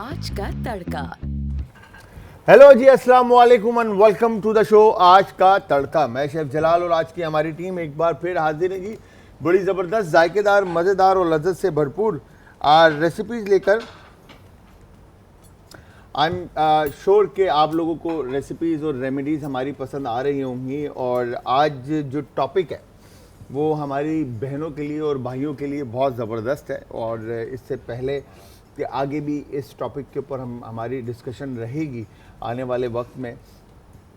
आज का तड़का। हेलो जी, अस्सलाम वालेकुम and welcome to the show आज का तड़का। मैं शेफ जलाल और आज की हमारी टीम एक बार फिर हाजिर है जी, बड़ी ज़बरदस्त, जायकेदार, मज़ेदार और लज्जत से भरपूर रेसिपीज़ लेकर। आई एम श्योर कि आप लोगों को रेसिपीज़ और रेमेडीज़ हमारी पसंद आ रही होंगी। और आज जो टॉपिक है वो हमारी बहनों के लिए और भाइयों के लिए बहुत ज़बरदस्त है। और इससे पहले कि आगे भी इस टॉपिक के ऊपर हमारी डिस्कशन रहेगी आने वाले वक्त में,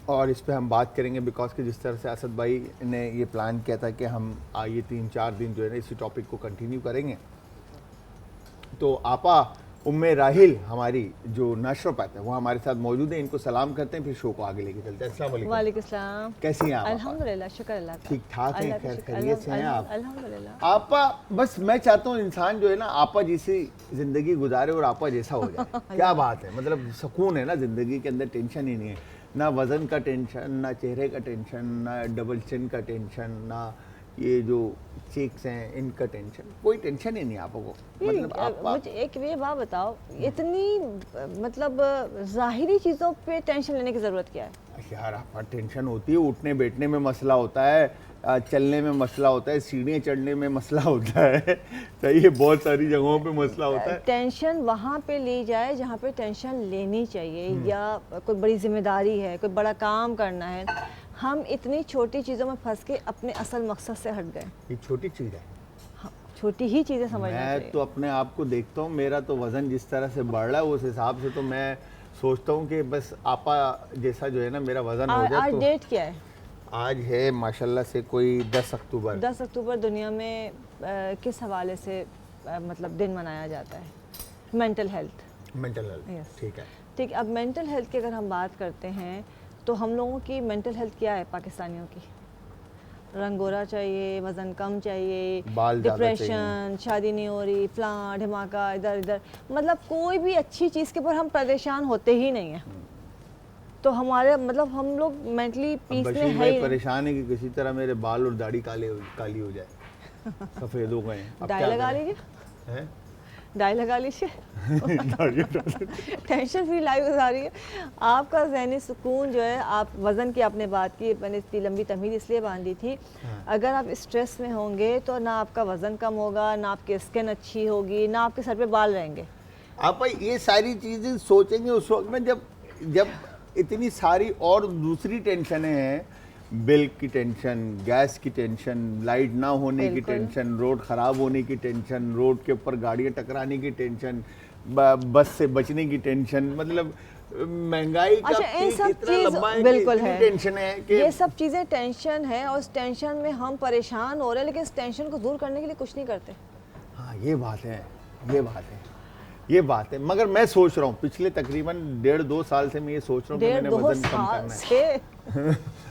और इस पे हम बात करेंगे बिकॉज कि जिस तरह से असद भाई ने ये प्लान किया था कि हम ये 3-4 दिन जो है ना इसी टॉपिक को कंटिन्यू करेंगे। तो आपा उम्मे राहिल हमारी जो नेचुरोपैथ है वो हमारे साथ मौजूद है। इनको सलाम करते हैं, फिर शो को आगे लेके चलते हैं। अस्सलाम वालेकुम। वालेकुम सलाम। कैसी हैं आप? अल्हम्दुलिल्लाह, शुक्र अल्लाह का। ठीक ठाक हैं, खैरियत से हैं आप? अल्हम्दुलिल्लाह। आपा बस मैं चाहता हूँ इंसान जो है ना आपा जैसी जिंदगी गुजारे और आपा जैसा हो जाए। क्या बात है, मतलब सुकून है ना जिंदगी के अंदर, टेंशन ही नहीं है, ना वजन का टेंशन, ना चेहरे का टेंशन, ना डबल चिन का टेंशन, ना ये जो चीक्स हैं इनका टेंशन, कोई टेंशन ही नहीं आपको। मतलब आप मुझे एक ये बात बताओ, इतनी मतलब ज़ाहिरी चीज़ों पे टेंशन लेने की ज़रूरत क्या है? यार आपका टेंशन होती है, उठने बैठने में मसला होता है, चलने में मसला होता है, सीढ़ियाँ चढ़ने में मसला होता है, सही है, बहुत सारी जगहों पे मसला होता है। टेंशन वहाँ पे ली जाए जहाँ पे टेंशन लेनी चाहिए, या कोई बड़ी जिम्मेदारी है, कोई बड़ा काम करना है। हम इतनी छोटी चीज़ों में फंस के अपने असल मकसद से हट गए। ये छोटी चीज़ है, छोटी ही चीज़ें समझना चाहिए। मैं तो अपने आप को देखता हूँ, मेरा तो वज़न जिस तरह से बढ़ रहा है उस हिसाब से तो मैं सोचता हूँ कि बस आपा जैसा जो है ना मेरा वज़न हो जाए। आज तो डेट क्या है? आज है माशाल्लाह से कोई 10 अक्टूबर। 10 अक्टूबर दुनिया में किस हवाले से मतलब दिन मनाया जाता है? Mental health. Mental health, Yes. ठीक है। ठीक, अब मेंटल हेल्थ की अगर हम बात करते हैं तो हम लोगों की मेंटल हेल्थ क्या है पाकिस्तानियों की? रंगोरा चाहिए, वज़न कम चाहिए, बाल ज़्यादा डिप्रेशन, शादी नहीं हो रही, फलां धमाका, इधर इधर, मतलब कोई भी अच्छी चीज़ के ऊपर हम परेशान होते ही नहीं हैं। तो हमारे मतलब हम लोग मेंटली पीस में बशीर है भाई ही। परेशान है कि किसी तरह मेरे बाल और दाढ़ी काली हो जाए, सफ़ेद हो गए हैं। अब डाई क्या लगा करें? लीजिए, हैं? डाई लगा लीजिए। दाढ़ी हटा दो। टेंशन फ्री लाइफ गुजारी है आपका। ज़हनी सुकून जो है, आप वज़न की आपने बात की, मैंने इतनी लंबी तमीज़ इसलिए बांधी थी। अगर आप स्ट्रेस में होंगे तो ना आपका वज़न कम होगा, ना आपकी स्किन अच्छी होगी, ना आपके सर पे बाल रहेंगे। आप ये सारी चीज़ें सोचेंगे उस वक्त में जब इतनी सारी और दूसरी टेंशनें हैं, बिल की टेंशन, गैस की टेंशन, लाइट ना होने की बिल्कुल। टेंशन, रोड ख़राब होने की टेंशन, रोड के ऊपर गाड़ियाँ टकराने की टेंशन, बस से बचने की टेंशन, मतलब महंगाई का अच्छा, इन पीक सब इतना चीज़ लंबा है कि बिल्कुल इतनी है, टेंशन है कि ये सब चीज़ें टेंशन है, और उस टेंशन में हम परेशान हो रहे हैं, लेकिन इस टेंशन को दूर करने के लिए कुछ नहीं करते। हाँ ये बात है, ये बात है, ये बात है। मगर मैं सोच रहा हूँ पिछले तकरीबन 1.5-2 साल से मैं ये सोच रहा हूँ कि मैंने 1.5-2 वज़न कम साल करना है। से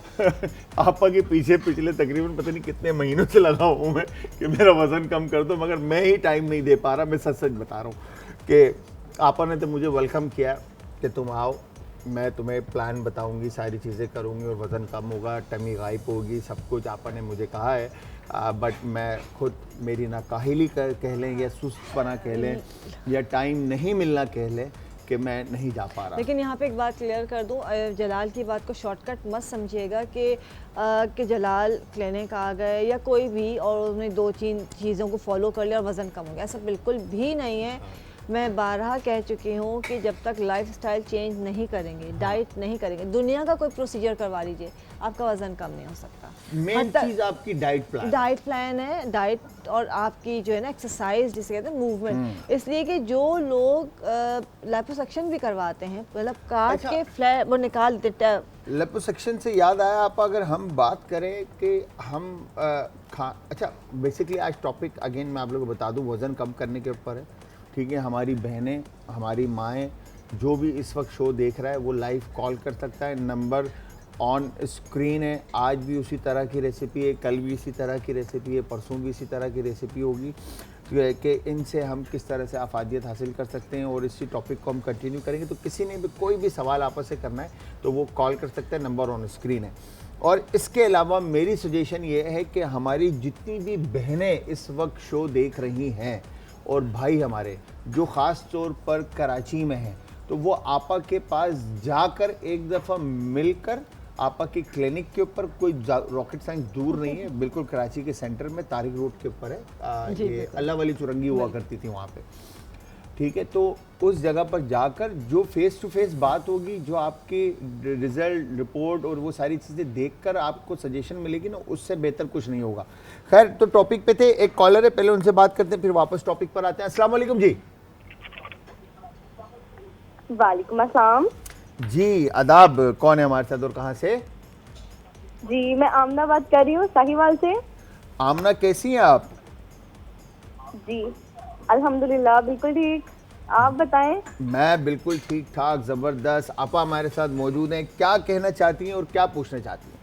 आपा के पीछे पिछले तकरीबन पता नहीं कितने महीनों से लगा हूँ मैं कि मेरा वज़न कम कर दो, मगर मैं ही टाइम नहीं दे पा रहा। मैं सच सच बता रहा हूँ कि आपा ने तो मुझे वेलकम किया कि तुम आओ, मैं तुम्हें प्लान बताऊंगी, सारी चीज़ें करूंगी और वज़न कम होगा, टमी गायब होगी, सब कुछ आपा ने मुझे कहा है। बट मैं खुद, मेरी ना काहिली कह लें या सुस्तपना कह लें या टाइम नहीं मिलना कह लें कि मैं नहीं जा पा रहा। लेकिन यहाँ पे एक बात क्लियर कर दूँ, जलाल की बात को शॉर्टकट मत समझिएगा कि जलाल क्लिनिक आ गए या कोई भी और उन्होंने 2-3 चीज़ों को फॉलो कर लिया और वज़न कम हो गया, ऐसा बिल्कुल भी नहीं है। मैं बारहा कह चुकी हूँ कि जब तक लाइफस्टाइल चेंज नहीं करेंगे, डाइट नहीं करेंगे, दुनिया का कोई प्रोसीजर करवा लीजिए, आपका वज़न कम नहीं हो सकता। मेन चीज़ आपकी डाइट प्लान है, डाइट और आपकी जो है ना एक्सरसाइज जिसे कहते हैं मूवमेंट। इसलिए कि जो लोग लिपोसक्शन भी करवाते हैं, मतलब काट अच्छा। के फ्लैट वो निकाल देते हैं। लिपोसक्शन से याद आया, आप अगर हम बात करें कि हम अच्छा बेसिकली आज टॉपिक अगेन मैं आप लोगों को बता दूं, वज़न कम करने के ऊपर है, ठीक है। हमारी बहनें, हमारी माएँ, जो भी इस वक्त शो देख रहा है वो लाइव कॉल कर सकता है, नंबर ऑन स्क्रीन है। आज भी उसी तरह की रेसिपी है, कल भी इसी तरह की रेसिपी है, परसों भी इसी तरह की रेसिपी होगी कि इनसे हम किस तरह से अफादियत हासिल कर सकते हैं। और इसी टॉपिक को हम कंटिन्यू करेंगे। तो किसी ने भी कोई भी सवाल आपस से करना है तो वो कॉल कर सकते हैं, नंबर ऑन स्क्रीन है। और इसके अलावा मेरी सजेशन ये है कि हमारी जितनी भी बहनें इस वक्त शो देख रही हैं और भाई हमारे जो ख़ास तौर पर कराची में हैं, तो वो आपा के पास जाकर एक दफ़ा मिलकर, आपा के क्लिनिक के ऊपर कोई रॉकेट साइंस दूर नहीं है, बिल्कुल कराची के सेंटर में तारिक रोड के ऊपर है। ये अल्लाह वाली चुरंगी हुआ करती थी वहाँ पे, ठीक है। तो उस जगह पर जाकर जो फेस टू फेस बात होगी, जो आपके रिजल्ट रिपोर्ट और वो सारी चीज़ें देखकर आपको सजेशन मिलेगी ना, उससे बेहतर कुछ नहीं होगा। खैर, तो टॉपिक पे थे, एक कॉलर है, पहले उनसे बात करते हैं, फिर वापस टॉपिक पर आते हैं। अस्सलाम वालेकुम जी। वालेकुम अस्सलाम जी, आदाब। कौन है हमारे साथ और कहाँ से? जी, मैं आमना बात कर रही हूँ साहिवाल से। आमना, कैसी हैं आप? जी अल्हम्दुलिल्लाह बिल्कुल ठीक, आप बताएं। मैं बिल्कुल ठीक ठाक, ज़बरदस्त। आपा हमारे साथ मौजूद हैं, क्या कहना चाहती हैं और क्या पूछना चाहती हैं?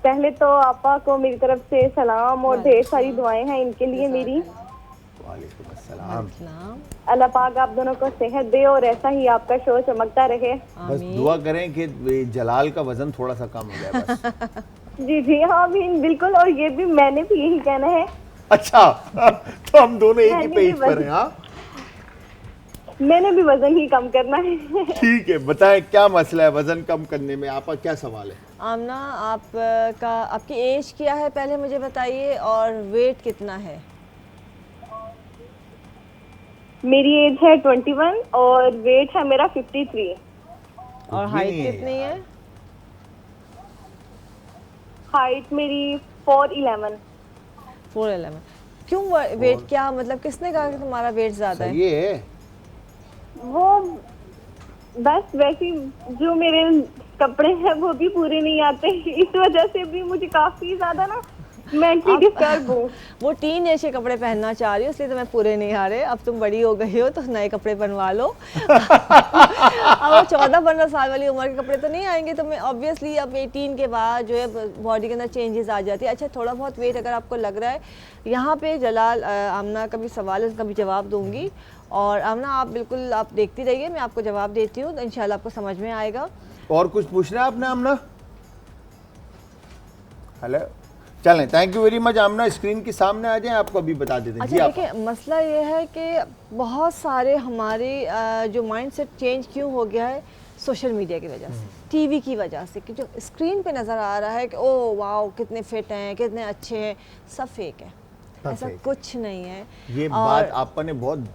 पहले तो आपा को मेरी तरफ से सलाम और ढेर सारी दुआएं हैं इनके लिए मेरी। वालेकुम अस्सलाम। अल्लाह पाक आप दोनों को सेहत दे और ऐसा ही आपका शो चमकता रहे। बस दुआ करें कि जलाल का वजन थोड़ा सा कम हो जाए बस। जी जी आमीन, बिल्कुल। और ये भी मैंने भी यही कहना है। अच्छा, तो हम दोनों एक ही पेज पर हैं। हाँ, मैंने भी वजन ही कम करना है। ठीक है, बताएं क्या मसला है वजन कम करने में, आपका क्या सवाल है? आमना, आपकी एज क्या है पहले मुझे बताइए, और वेट कितना है? मेरी एज है 21 और वेट है मेरा 53। और हाइट कितनी है? हाइट मेरी 4'11". 4'11". क्यों वेट, क्या मतलब किसने कहा कि तुम्हारा वेट ज्यादा है? ये है वो बस वैसे जो मेरे कपड़े हैं वो भी पूरे नहीं आते, इस वजह से भी मुझे काफी ज्यादा ना मेंटली डिस्टर्ब हूँ। वो टीन एज के कपड़े पहनना चाह रही हो, इसलिए तुम्हें पूरे नहीं आ रहे। अब तुम बड़ी हो गई हो तो नए कपड़े बनवा लो। अब वो 14-15 साल वाली उम्र के कपड़े तो नहीं आएंगे तुम्हें ऑब्वियसली। अब 18 के बाद जो है बॉडी के अंदर चेंजेस आ जाती है। अच्छा, थोड़ा बहुत वेट अगर आपको लग रहा है, यहाँ पे जलाल आमना का भी सवाल है, उसका भी जवाब दूंगी। और आमना, आप बिल्कुल आप देखती रहिए, मैं आपको जवाब देती हूँ, तो इंशाल्लाह आपको समझ में आएगा। और कुछ पूछना है आपने आमना? हेलो, चलें, thank you very much Aamna. Screen के सामने आ जाएं, आपको अभी बता देते हैं। अच्छा, देखिए मसला ये है कि बहुत सारे हमारे जो माइंडसेट चेंज क्यों हो गया है, सोशल मीडिया की वजह से, टीवी की वजह से, कि जो स्क्रीन पे नज़र आ रहा है कि ओ वाओ कितने फिट हैं, कितने अच्छे हैं, सब फेक है। ऐसा कुछ नहीं है। ये बात आपने बहुत,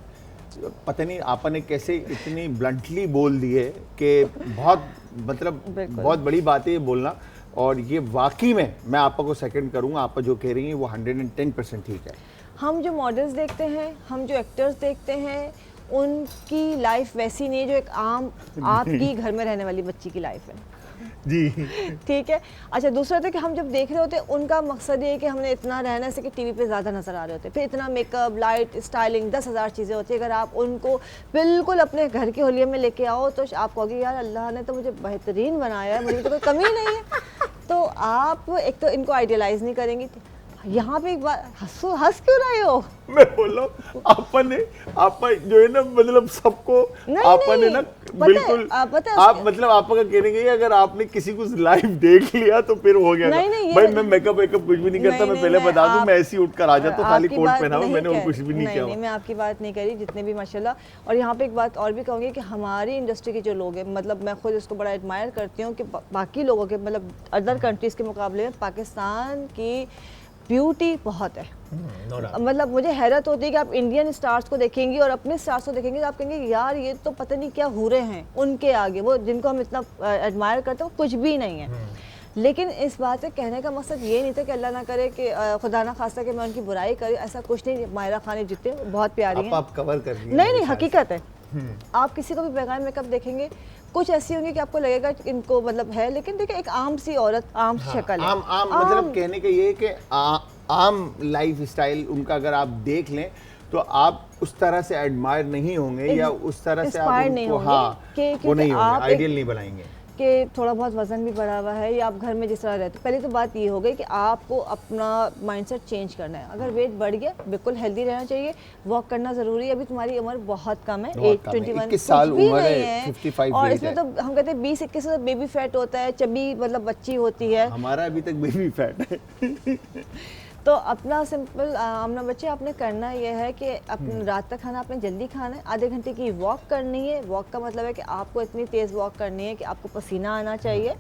पता नहीं आपने कैसे इतनी ब्लंटली बोल दी है कि बहुत, मतलब बहुत बड़ी बात है ये बोलना। और ये वाकई में मैं आपको को सेकंड करूंगा, आप जो कह रही हैं वो 110% ठीक है। हम जो मॉडल्स देखते हैं, हम जो एक्टर्स देखते हैं, उनकी लाइफ वैसी नहीं है जो एक आम आपकी घर में रहने वाली बच्ची की लाइफ है जी, ठीक है। अच्छा, दूसरा था कि हम जब देख रहे होते हैं, उनका मकसद ये है कि हमने इतना रहना है कि टीवी पे ज़्यादा नज़र आ रहे होते हैं, फिर इतना मेकअप, लाइट, स्टाइलिंग, 10,000 चीज़ें होती है। अगर आप उनको बिल्कुल अपने घर के होलिये में लेके आओ तो आप कहोगे यार अल्लाह ने तो मुझे बेहतरीन बनाया है, मुझे तो कोई कमी नहीं है। तो आप एक तो इनको आइडियलाइज़ नहीं करेंगी। यहाँ पे एक बात, हंस क्यों रहे हो? मैं बोल रहा हूँ आप जो है ना, मतलब सबको आपने ना बिल्कुल आप मतलब आपका कहने के अगर आपने किसी को लाइव देख लिया तो फिर हो गया। नहीं, भाई मैं मेकअप कुछ भी नहीं करता, मैं पहले बता दूं, मैं ऐसे ही उठकर आ जाता हूं, खाली कोट पहना हुआ मैंने और कुछ भी नहीं किया। नहीं, मैं आपकी बात नहीं करी, जितने भी माशाल्लाह। और यहाँ पे एक बात और भी कहूँगी कि हमारी इंडस्ट्री के जो लोग हैं, मतलब मैं खुद इसको बड़ा एडमायर करती हूँ कि बाकी लोगों के, मतलब अदर कंट्रीज़ के मुकाबले में पाकिस्तान की ब्यूटी बहुत है। मतलब मुझे हैरत होती है कि आप इंडियन स्टार्स को देखेंगी और अपने स्टार्स को देखेंगे तो आप कहेंगे यार ये तो पता नहीं क्या हुरे हैं उनके आगे, वो जिनको हम इतना एडमायर करते हैं वो कुछ भी नहीं है। लेकिन इस बात से कहने का मकसद ये नहीं था कि अल्लाह ना करे कि खुदा ना खास्ता कि मैं उनकी बुराई करूँ, ऐसा कुछ नहीं। मायरा खान जितने बहुत प्यारी हैं, आप कवर कर रही हैं। नहीं, हकीकत है। आप किसी को भी बगैर मेकअप देखेंगे, कुछ ऐसी होंगी कि आपको लगेगा कि इनको मतलब है, लेकिन देखिए एक आम सी औरत, आम शक्ल है। मतलब कहने का ये है कि आम लाइफ स्टाइल उनका अगर आप देख लें तो आप उस तरह से एडमायर नहीं होंगे या उस तरह से आप उनको, वो नहीं होंगे, आइडियल नहीं बनाएंगे कि थोड़ा बहुत वजन भी बढ़ा हुआ है या आप घर में जिस तरह रहते। पहले तो बात ये हो गई कि आपको अपना माइंडसेट चेंज करना है। अगर वेट बढ़ गया, बिल्कुल हेल्दी रहना चाहिए, वॉक करना ज़रूरी है। अभी तुम्हारी उम्र बहुत कम है, 21 साल उम्र है, 55 और इसमें तो हम कहते हैं 20-21 से बेबी फैट होता है, चबी मतलब बच्ची होती है। हमारा अभी तक बेबी फैट है। तो अपना सिंपल अपना बच्चे आपने करना ये है कि अपने रात का खाना आपने जल्दी खाना है, आधे घंटे की वॉक करनी है। वॉक का मतलब है कि आपको इतनी तेज़ वॉक करनी है कि आपको पसीना आना चाहिए,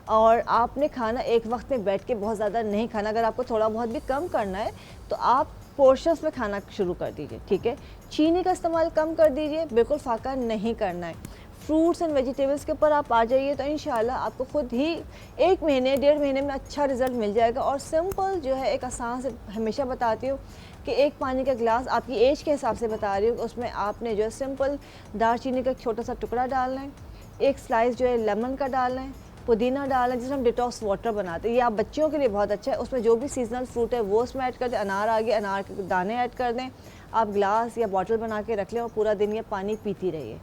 और आपने खाना एक वक्त में बैठ के बहुत ज़्यादा नहीं खाना। अगर आपको थोड़ा बहुत भी कम करना है तो आप पोर्शंस में खाना शुरू कर दीजिए, ठीक है। चीनी का इस्तेमाल कम कर दीजिए, बिल्कुल फाका नहीं करना है। फ्रूट्स एंड वेजिटेबल्स के ऊपर आप आ जाइए तो इंशाल्लाह आपको खुद ही 1 महीने 1.5 महीने में अच्छा रिज़ल्ट मिल जाएगा। और सिंपल जो है एक आसान से हमेशा बताती हूँ कि एक पानी का गिलास आपकी एज के हिसाब से बता रही हूँ, उसमें आपने जो है सिंपल दालचीनी का एक छोटा सा टुकड़ा डालना है, एक स्लाइस जो है लेमन का डालना है, पुदीना डालना है, जिसमें हम डिटॉक्स वाटर बनाते हैं। ये आप बच्चियों के लिए बहुत अच्छा है। उसमें जो भी सीजनल फ्रूट है वो उसमें ऐड कर दें। अनार आ गया, अनार के दाने ऐड कर दें। आप ग्लास या बॉटल बना के रख लें और पूरा दिन ये पानी पीती रहिए।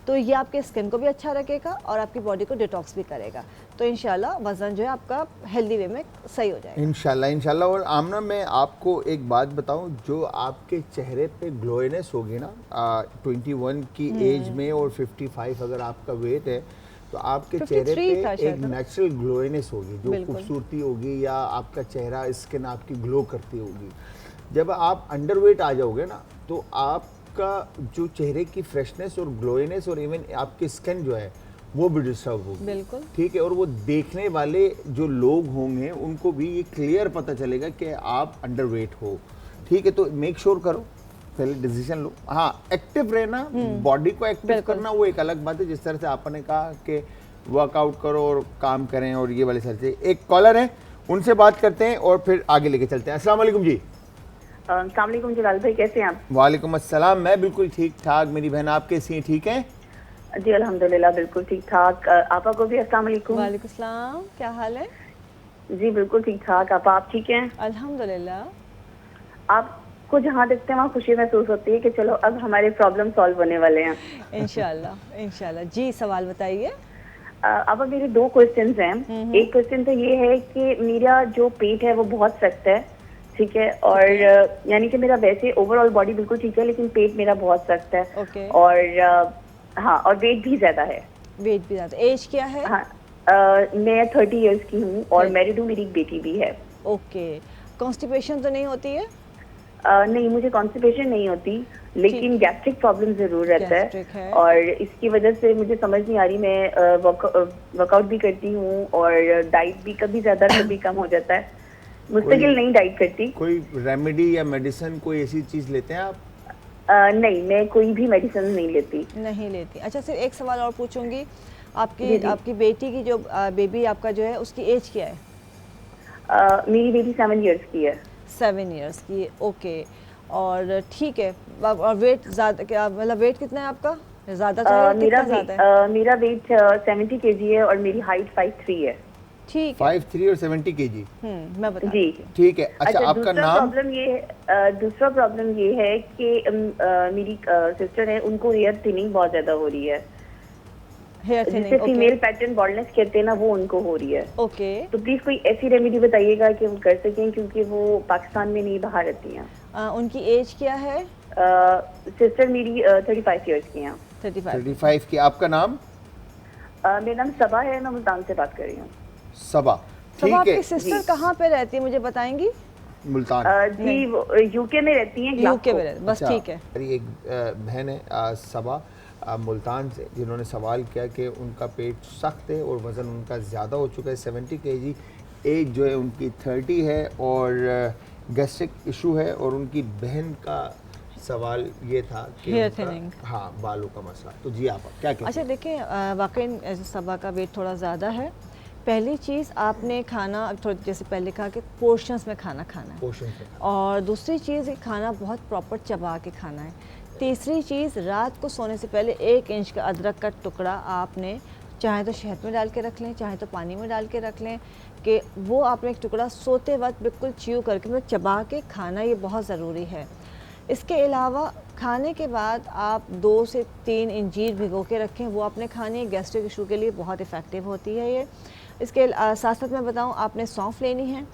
तो ये आपके स्किन को भी अच्छा रखेगा और आपकी बॉडी को डिटॉक्स भी करेगा। तो इंशाल्लाह वज़न जो है आपका हेल्दी वे में सही हो जाएगा। इंशाल्लाह इंशाल्लाह। और आमना, मैं आपको एक बात बताऊं, जो आपके चेहरे पे ग्लोइनेस होगी ना 21 की एज में और 55 अगर आपका वेट है तो आपके चेहरे पे एक नेचुरल ग्लोइनेस होगी, जो खूबसूरती होगी, या आपका चेहरा स्किन आपकी ग्लो करती होगी। जब आप अंडरवेट आ जाओगे ना तो आपका जो चेहरे की फ्रेशनेस और ग्लोइनेस और इवन आपकी स्किन जो है वो भी डिस्टर्ब होगी, बिल्कुल, ठीक है। और वो देखने वाले जो लोग होंगे उनको भी ये क्लियर पता चलेगा कि आप अंडरवेट हो, ठीक है। तो मेक श्योर करो, पहले डिसीजन लो। हाँ, एक्टिव रहना, बॉडी को एक्टिव करना वो एक अलग बात है। जिस तरह से आपने कहा कि वर्कआउट करो और काम करें और ये वाले सारे। एक कॉलर है, उनसे बात करते हैं और फिर आगे लेके चलते हैं। अस्सलाम वालेकुम जी। अस्सलाम वालेकुम जलाल भाई, कैसे हैं आप? वालेकुम अस्सलाम, मैं बिल्कुल ठीक ठाक। मेरी बहन, आप कैसी हैं? ठीक हैं जी अल्हम्दुलिल्लाह, बिल्कुल ठीक ठाक। आपा को भी अस्सलाम वालेकुम। वालेकुम सलाम, क्या हाल है? जी बिल्कुल ठीक ठाक। आप ठीक हैं? अल्हम्दुलिल्लाह। आपको जहाँ देखते हैं वहाँ खुशी महसूस होती है कि चलो अब हमारे प्रॉब्लम सॉल्व होने वाले हैं। इंशाल्लाह इंशाल्लाह। जी सवाल बताइए। अब मेरे 2 क्वेश्चंस हैं। एक क्वेश्चन तो ये है कि मेरा जो पेट है वो बहुत सख्त है, ठीक है, और यानी कि मेरा वैसे ओवरऑल बॉडी बिल्कुल ठीक है लेकिन पेट मेरा बहुत सख्त है। ओके। और हाँ, और वेट भी ज्यादा है। वेट भी ज्यादा। एज क्या है? हाँ, मैं 30 इयर्स की हूँ और मैरिड हूँ, मेरी एक बेटी भी है। ओके। कॉन्स्टिपेशन तो नहीं होती है? नहीं, मुझे कॉन्स्टिपेशन नहीं होती, लेकिन गैस्ट्रिक प्रॉब्लम जरूर रहता है। और इसकी वजह से मुझे समझ नहीं आ रही, मैं वर्कआउट भी करती हूँ और डाइट भी कभी ज्यादा कभी कम हो जाता है, मुस्तकिल नहीं डाइट करती। कोई रेमेडी या मेडिसिन कोई ऐसी चीज लेते हैं आप? नहीं, मैं कोई भी मेडिसिन नहीं लेती। नहीं लेती। अच्छा, सिर्फ एक सवाल और पूछूंगी, आपकी बेटी की जो बेबी आपका जो है उसकी एज क्या है? मेरी बेटी 7 इयर्स की है। 7 इयर्स की, ओके। और ठीक है, और वेट ज़्यादा, क्या मतलब वेट कितना है आपका? ज़्यादा मेरा वेट 70 kg है और मेरी हाइट 5'3" है। ठीक, 5'3" और 70 kg। मैं बता जी, ठीक है। अच्छा, आपका नाम? दूसरा प्रॉब्लम ये है कि मेरी सिस्टर है, उनको हेयर थिनिंग बहुत ज्यादा हो रही है, जिसे फीमेल पैटर्न बॉल्डनेस कहते हैं ना, वो उनको हो रही है। ओके। तो प्लीज कोई ऐसी रेमेडी बताइएगा कि वो कर सकें, क्योंकि वो पाकिस्तान में नहीं, बाहर रहती हैं। उनकी एज क्या है? सिस्टर मेरी 35 इयर्स की हैं। 35 की। आपका नाम? मेरा नाम सबा है, मैं मुल्तान से बात कर रही हूँ। सबा, ठीक है। आपकी सिस्टर कहाँ पे रहती है, मुझे बताएंगी? मुल्तान। जी, वो यूके में रहती हैं। यूके में रहती, बस ठीक है। मेरी एक बहन है सबा मुल्तान से, जिन्होंने सवाल किया कि उनका पेट सख्त है और वज़न उनका ज़्यादा हो चुका है, 70 kg, एज जो है उनकी 30 है और गैस्ट्रिक इशू है। और उनकी बहन का सवाल ये था कि हेयर थिनिंग, हाँ, बालों का मसला। तो जी आप क्या कहते हैं? अच्छा देखिए, वाकई सबा का वेट थोड़ा ज़्यादा है। पहली चीज़ आपने खाना, थोड़ा जैसे पहले कहा कि पोर्शंस में खाना है, पोर्शंस में। और दूसरी चीज़ खाना बहुत प्रॉपर चबा के खाना है। तीसरी चीज़, रात को सोने से पहले 1 इंच का अदरक का टुकड़ा आपने चाहे तो शहद में डाल के रख लें, चाहे तो पानी में डाल के रख लें, कि वो आपने एक टुकड़ा सोते वक्त बिल्कुल च्यू करके, मतलब चबा के खाना, ये बहुत ज़रूरी है। इसके अलावा खाने के बाद आप 2 से 3 इंजीर भिगो के रखें, वो आपने खानी है, गैस्ट्रिक इशू के लिए बहुत इफ़ेक्टिव होती है ये। इसके साथ साथ मैं बताऊं, आपने सौंफ लेनी है,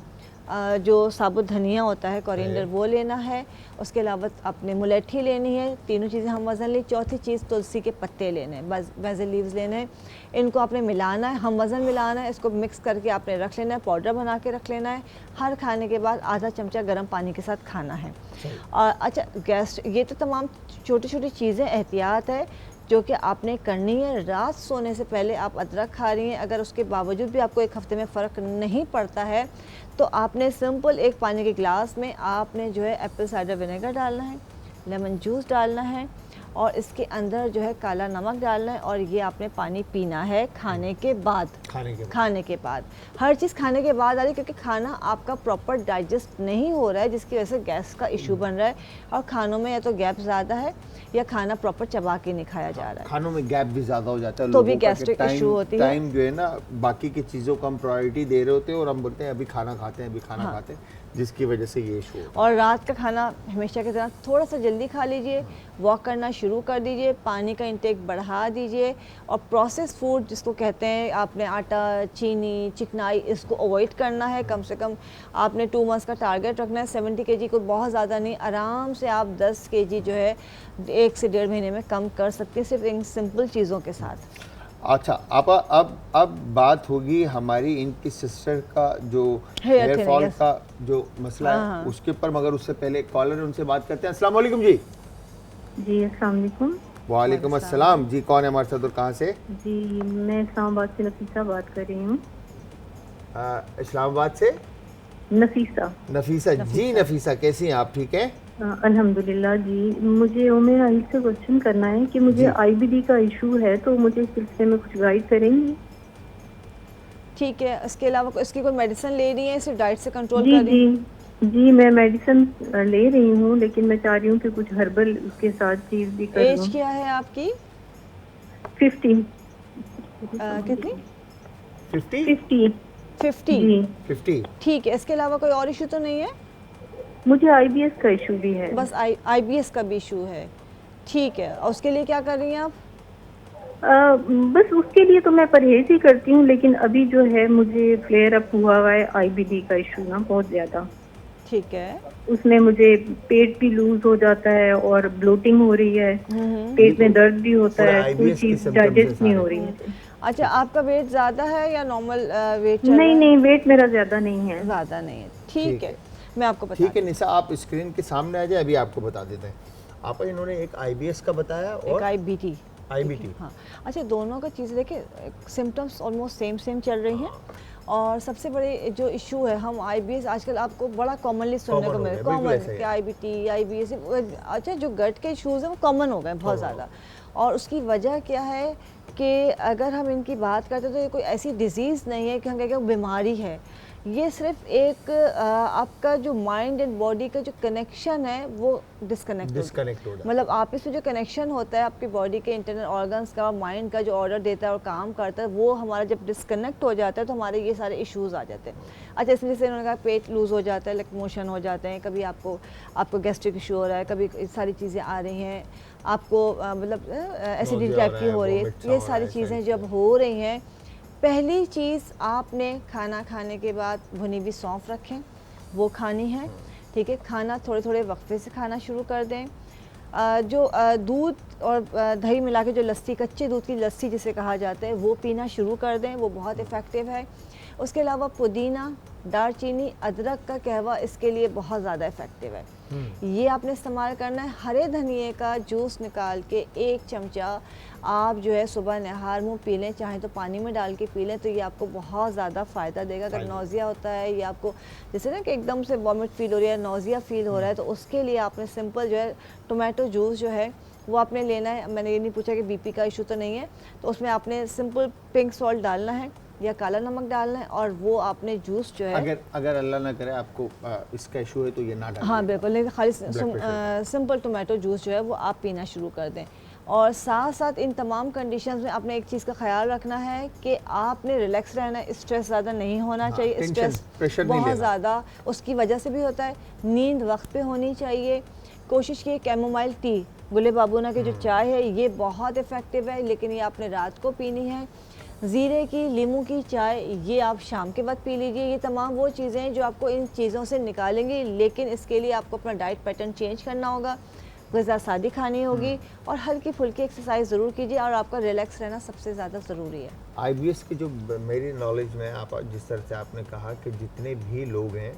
जो साबुत धनिया होता है कोरिएंडर वो लेना है। उसके अलावा आपने मुलेठी लेनी है। तीनों चीज़ें हम वज़न ली। चौथी चीज़ तुलसी के पत्ते लेने हैं, बेसिल लीव्स लेने हैं। इनको आपने मिलाना है, हम वज़न मिलाना है, इसको मिक्स करके आपने रख लेना है, पाउडर बना के रख लेना है। हर खाने के बाद आधा चमचा गर्म पानी के साथ खाना है। और अच्छा गैस, ये तो तमाम छोटी छोटी चीज़ें एहतियात है जो कि आपने करनी है। रात सोने से पहले आप अदरक खा रही हैं, अगर उसके बावजूद भी आपको एक हफ़्ते में फ़र्क नहीं पड़ता है तो आपने सिंपल एक पानी के गिलास में आपने जो है एप्पल साइडर विनेगर डालना है, लेमन जूस डालना है और इसके अंदर जो है काला नमक डालना है और ये आपने पानी पीना है खाने के बाद। खाने के बाद हर चीज़ खाने के बाद आ रही है, क्योंकि खाना आपका प्रॉपर डाइजेस्ट नहीं हो रहा है, जिसकी वजह से गैस का इशू बन रहा है। और खानों में या तो गैप ज़्यादा है या खाना प्रॉपर चबा के नहीं खाया जा रहा है। खानों में गैप भी ज़्यादा हो जाता है तो भी गैस्ट्रिक इशू होती है। टाइम जो है ना, बाकी की चीज़ों को हम प्रायोरिटी दे रहे होते हैं और हम बोलते हैं अभी खाना खाते हैं, अभी खाना खाते हैं, जिसकी वजह से ये इशू होता है। और रात का खाना हमेशा की तरह थोड़ा सा जल्दी खा लीजिए, वॉक करना शुरू कर दीजिए, पानी का इंटेक बढ़ा दीजिए और प्रोसेस फूड जिसको कहते हैं, आपने आटा, चीनी, चिकनाई इसको अवॉइड करना है। कम से कम आपने 2 मंथ्स का टारगेट रखना है। 70 kg को बहुत ज़्यादा नहीं, आराम से आप 10 kg जो है 1 से 1.5 महीने में कम कर सकते हैं, सिर्फ इन सिंपल चीज़ों के साथ। अच्छा, आप अब बात होगी हमारी इनकी सिस्टर का जो हेयर फॉल का जो मसला है उसके ऊपर, मगर उससे पहले कॉलर है, उनसे बात करते हैं। अस्सलाम वालेकुम जी। जी अस्सलाम वालेकुम। वालेकुम अस्सलाम जी। कौन है हमारे साथ और कहाँ से? जी मैं इस्लामाबाद से नफीसा बात कर रही हूँ। इस्लामाबाद से नफीसा जी। नफीसा कैसी हैं आप? ठीक हैं? अल्हम्दुलिल्लाह जी। मुझे उमेर आहिल से क्वेश्चन करना है कि मुझे IBD का इशू है, तो मुझे इस सिलसिले में कुछ गाइड करेंगी? ठीक है। इसके अलावा इसकी कोई मेडिसिन ले रही है, सिर्फ डाइट से कंट्रोल जी कर रही है? जी मैं मेडिसिन ले रही हूँ, लेकिन मैं चाह रही हूँ कि कुछ हर्बल उसके साथ चीज भी कर लूं। एज क्या है आपकी? 50। कितनी? 50। ठीक है। इसके अलावा कोई और इशू तो नहीं है? मुझे IBS का इशू भी है। बस IBS का भी इशू है। ठीक है। और उसके लिए क्या कर रही हैं आप? बस उसके लिए तो मैं परहेज ही करती हूँ, लेकिन अभी जो है मुझे फ्लेयर अप हुआ है IBD का इशू ना, बहुत ज्यादा। ठीक है। उसमें मुझे पेट भी लूज हो जाता है और ब्लोटिंग हो रही है, पेट में दर्द भी होता है, कोई चीज डाइजेस्ट नहीं हो रही है। अच्छा, आपका वेट ज्यादा है या नॉर्मल वेट? नहीं, वेट मेरा ज्यादा नहीं है। ज्यादा नहीं है। ठीक है, मैं आपको बता। ठीक है निशा, आप स्क्रीन के सामने आ जाए, अभी आपको बता देते हैं। आप इन्होंने एक IBS का बताया और एक IBD। हाँ। अच्छा, दोनों का चीज़ देखिए, सिम्टम्स ऑलमोस्ट सेम चल रही हैं। और सबसे बड़े जो इशू है, हम IBS आजकल आपको बड़ा कॉमनली सुनने को मिले, कॉमन कि IBD, IBS। अच्छा, जो गट के इशूज़ हैं वो कॉमन हो गए बहुत ज़्यादा। और उसकी वजह क्या है कि अगर हम इनकी बात करते हैं तो ये कोई ऐसी डिज़ीज़ नहीं है कि हम कहें बीमारी है। ये सिर्फ एक आपका जो माइंड एंड बॉडी का जो कनेक्शन है वो डिस्कनेक्ट हो रहा है। मतलब आपस में जो कनेक्शन होता है आपकी बॉडी के इंटरनल ऑर्गन्स का और माइंड का, जो ऑर्डर देता है और काम करता है, वो हमारा जब डिस्कनेक्ट हो जाता है तो हमारे ये सारे इश्यूज़ आ जाते हैं। अच्छा, इसलिए से उन्होंने कहा पेट लूज़ हो जाता है, लाइक मोशन हो जाते हैं, कभी आपको गैस्ट्रिक इशू हो रहा है, कभी सारी चीज़ें आ रही हैं, आपको मतलब एसिडिटी टाइप की हो रही है। ये सारी चीज़ें जब हो रही हैं, पहली चीज़ आपने खाना खाने के बाद भुनी हुई सौंफ रखें, वो खानी है। ठीक है, खाना थोड़े थोड़े वक्फे से खाना शुरू कर दें। जो दूध और दही मिला के जो लस्सी, कच्चे दूध की लस्सी जिसे कहा जाता है, वो पीना शुरू कर दें, वो बहुत इफ़ेक्टिव है। उसके अलावा पुदीना, दालचीनी, अदरक का कहवा इसके लिए बहुत ज़्यादा इफ़ेक्टिव है। ये आपने इस्तेमाल करना है। हरे धनिए का जूस निकाल के 1 चमचा आप जो है सुबह नहार मुँह पी लें, चाहे तो पानी में डाल के पी लें, तो ये आपको बहुत ज़्यादा फ़ायदा देगा। अगर नौजिया होता है या आपको जैसे ना कि एकदम से वॉमिट फील हो रही है, नौजिया फील हो रहा है, तो उसके लिए आपने सिंपल जो है टोमेटो जूस जो है वो आपने लेना है। मैंने ये नहीं पूछा कि BP का इशू तो नहीं है, तो उसमें आपने सिंपल पिंक सॉल्ट डालना है या काला नमक डालना है और वो आपने जूस जो है, अगर अल्लाह ना करे आपको इसका इशू है तो ये ना डालें। हाँ बिल्कुल, लेकिन खाली सिंपल टोमेटो जूस जो है वो आप पीना शुरू कर दें। और साथ साथ इन तमाम कंडीशंस में आपने एक चीज़ का ख्याल रखना है कि आपने रिलैक्स रहना है, स्ट्रेस ज़्यादा नहीं होना चाहिए। स्ट्रेस बहुत ज़्यादा उसकी वजह से भी होता है। नींद वक्त पे होनी चाहिए। कोशिश की कैमोमाइल टी, गुले बाबूना की जो चाय है, ये बहुत इफ़ेक्टिव है, लेकिन ये आपने रात को पीनी है। ज़ीरे की, नींबू की चाय, ये आप शाम के बाद पी लीजिए। ये तमाम वो चीज़ें हैं जो आपको इन चीज़ों से निकालेंगी, लेकिन इसके लिए आपको अपना डाइट पैटर्न चेंज करना होगा, ग़िज़ा सादी खानी होगी और हल्की फुल्की एक्सरसाइज ज़रूर कीजिए और आपका रिलैक्स रहना सबसे ज़्यादा ज़रूरी है। IBS की जो मेरी नॉलेज में आप जिस तरह से आपने कहा कि जितने भी लोग हैं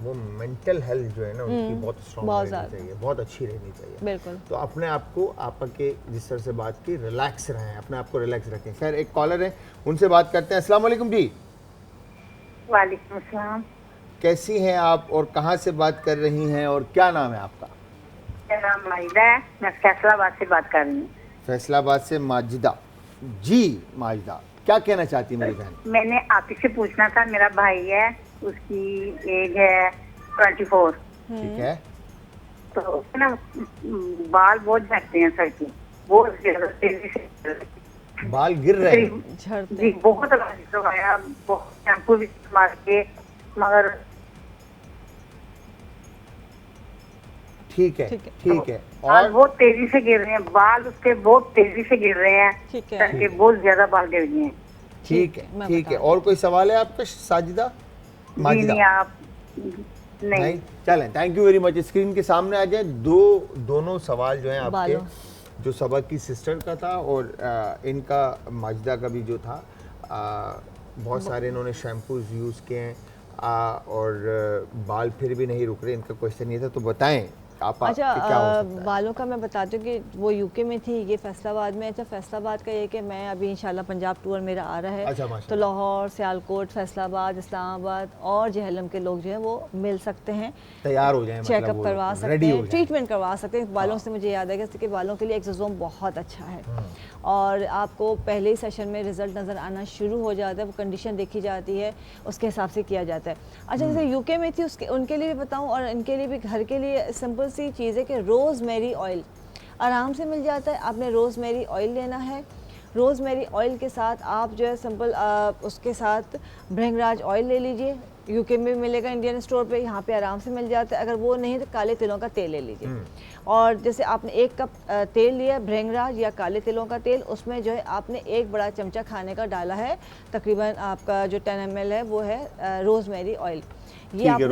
वो मेंटल हेल्थ जो है ना उनकी बहुत स्ट्रॉन्ग रहनी चाहिए, बहुत अच्छी रहनी चाहिए। बिल्कुल। तो अपने आप को आपके जिस तरह से बात की रिलैक्स रहें, अपने आप को रिलैक्स रखें। खैर एक कॉलर है, उनसे बात करते हैं। अस्सलाम वालेकुम जी। वालेकुम अस्सलाम। कैसी हैं आप और कहाँ से बात कर रही हैं और क्या नाम है आपका? मेरा नाम माजिदा है, मैं फैसलाबाद से बात कर रही हूँ। फैसलाबाद से माजिदा जी। माजिदा, क्या कहना चाहती है मेरी बहन? मैंने आप ही से पूछना था, मेरा भाई है, उसकी एज है 24। ठीक है। तो उसके ना बाल बहुत झड़ते हैं सर के, बहुत ज्यादा तेजी से बाल गिर रहे हैं? झड़ते जी बहुत लगाया, बहुत शैम्पू भी इस्तेमाल किए, मगर ठीक है, ठीक है। बाल और बहुत तेजी से गिर रहे हैं, बाल उसके बहुत तेजी से गिर रहे हैं, ठीक है। सर के बहुत ज्यादा बाल गिर गए हैं। ठीक है, मैं ठीक है। बता और कोई सवाल है आपका साजिदा? जी माजिदा? नहीं, आप नहीं चलें, thank you very much. Screen के सामने आ जाए। दोनों सवाल जो हैं आपके, बालों। जो सबक की सिस्टर का था और इनका माजिदा का भी जो था, बहुत सारे इन्होंने शैम्पूज यूज़ किए हैं और बाल फिर भी नहीं रुक रहे। इनका क्वेश्चन ये था, तो बताएं आप अच्छा, क्या हो सकता है? बालों का मैं बताती हूँ कि वो यूके में थी, ये फैसलाबाद में। अच्छा, फैसलाबाद का ये कि मैं अभी इंशाल्लाह पंजाब टूर मेरा आ रहा है। अच्छा, तो माशाल्लाह। लाहौर, सियालकोट, फैसलाबाद, इस्लामाबाद और जहलम के लोग जो हैं वो मिल सकते हैं, तैयार हो जाएं, मतलब चेकअप वो करवा लोग सकते रेडी हो हैं, जाएं। ट्रीटमेंट करवा सकते हैं बालों से। मुझे याद है कि बालों के लिए एक्सोसोम बहुत अच्छा है और आपको पहले ही सेशन में रिजल्ट नज़र आना शुरू हो जाता है। वो कंडीशन देखी जाती है, उसके हिसाब से किया जाता है। अच्छा, जैसे यूके में थी, उसके उनके लिए भी बताऊं और इनके लिए भी, घर के लिए सिंपल सी चीज़ है कि रोज़मेरी ऑयल आराम से मिल जाता है। आपने रोज़मेरी ऑयल लेना है। रोज़मेरी ऑयल के साथ आप जो है सिंपल उसके साथ भृंगराज ऑयल ले लीजिए। यूके में मिलेगा इंडियन स्टोर पे, यहाँ पे आराम से मिल जाता है। अगर वो नहीं तो काले तिलों का तेल ले लीजिए। और जैसे आपने 1 कप तेल लिया, भृंगराज या काले तिलों का तेल, उसमें जो है आपने 1 बड़ा चमचा खाने का डाला है। तकरीबन आपका जो 10 ml है वो है रोज़मेरी ऑयल। ये आपने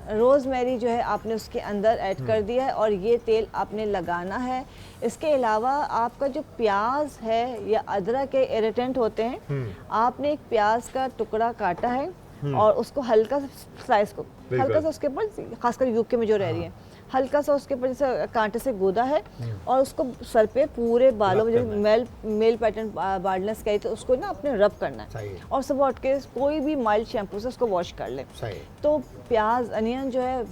रोज़मेरी जो है आपने उसके अंदर ऐड कर दिया है और ये तेल आपने लगाना है। इसके अलावा आपका जो प्याज है या अदरक के इरिटेंट होते हैं, आपने एक प्याज का टुकड़ा काटा है और उसको हल्का सा स्लाइस को हल्का सा उसके ऊपर, खासकर यूके में जो रह रही है, हल्का सा उसके ऊपर जैसे कांटे से गोदा है और उसको सर पे पूरे बालों में, जो मेल पैटर्न बाल्डनेस कही तो उसको ना अपने रब करना है और सुबह उठ के कोई भी माइल्ड शैम्पू से उसको वॉश कर ले। तो प्याज, अनियन जो है,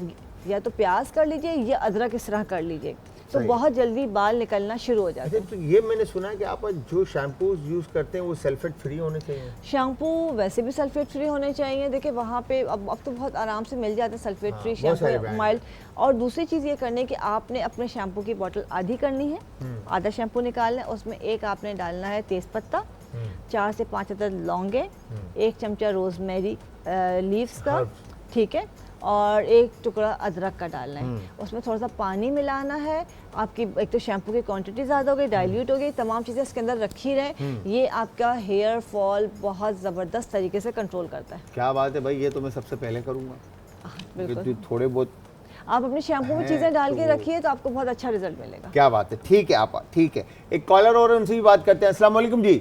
या तो प्याज कर लीजिए या अदरक इस तरह कर लीजिए, तो बहुत जल्दी बाल निकलना शुरू हो जाते हैं। तो ये मैंने सुना है कि आप जो शैम्पूज यूज़ करते हैं वो सल्फेट फ्री होने चाहिए। शैम्पू वैसे भी सल्फेट फ्री होने चाहिए। देखिए वहाँ पे अब तो बहुत आराम से मिल जाते हैं सल्फेट फ्री शैम्पू, माइल्ड। और दूसरी चीज़ ये करनी है कि आपने अपने शैम्पू की बोतल आधी करनी है, आधा शैम्पू निकालना है, उसमें 1 आपने डालना है तेज़पत्ता, 4 से 5 अदद लौंगे, 1 चमचा रोज़मेरी लीव्स का, ठीक है, और 1 टुकड़ा अदरक का डालना है। उसमें थोड़ा सा पानी मिलाना है। आपकी एक तो शैम्पू की क्वांटिटी ज़्यादा हो गई, डाइल्यूट हो गई, तमाम चीज़ें इसके अंदर रखी रहे। ये आपका हेयर फॉल बहुत ज़बरदस्त तरीके से कंट्रोल करता है। क्या बात है भाई, ये तो मैं सबसे पहले करूँगा। बिल्कुल, थोड़े बहुत आप अपने शैम्पू में चीज़ें डाल के रखिए तो आपको बहुत अच्छा रिजल्ट मिलेगा। क्या बात है, ठीक है आपा, ठीक है। एक कॉलर और उनसे भी बात करते हैं। अस्सलाम वालेकुम जी।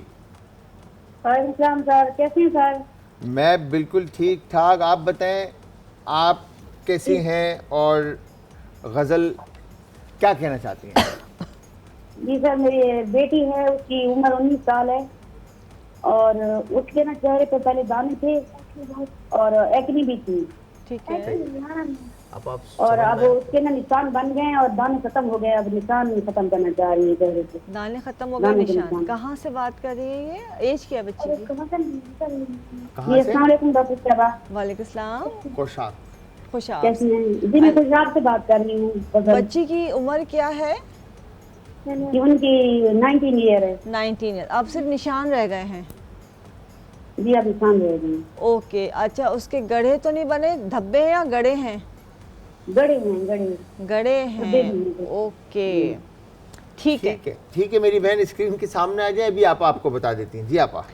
वालेकुम सर, कैसे हैं सर? मैं बिल्कुल ठीक ठाक, आप बताएं आप कैसी हैं और गज़ल क्या कहना चाहती हैं? जी सर, मेरी बेटी है, उसकी उम्र 19 साल है और उसके ना चेहरे पे पहले दाने थे और एक्ने भी थी, ठीक है। आप और अब उसके ना निशान बन गए हैं और दाने खत्म हो गए। अब निशान खत्म करना चाह रही है चेहरे से। दाने खत्म हो गए, निशान। कहाँ से बात कर रही है ये? एज क्या है बच्ची की? कहाँ से? अस्सलाम वालेकुम डॉक्टर साहबा। वालेकुम सलाम। पोशाक। खुशाब। कैसी हैं जी? मैं खुशाब से बात कर रही हूँ। बच्ची की उम्र क्या है? उनकी 19 ईयर है। 19 ईयर। अब सिर्फ निशान रह गए हैं? जी अब निशान रह गए। ओके, अच्छा, उसके गढ़े तो नहीं बने? धब्बे हैं या गड़े हैं? गड़े हैं, गड़े गड़े हैं, ओके, ठीक है। ठीक है मेरी बहन, स्क्रीन के सामने आ जाए, अभी आप आपको बता देती हैं। जी आपा।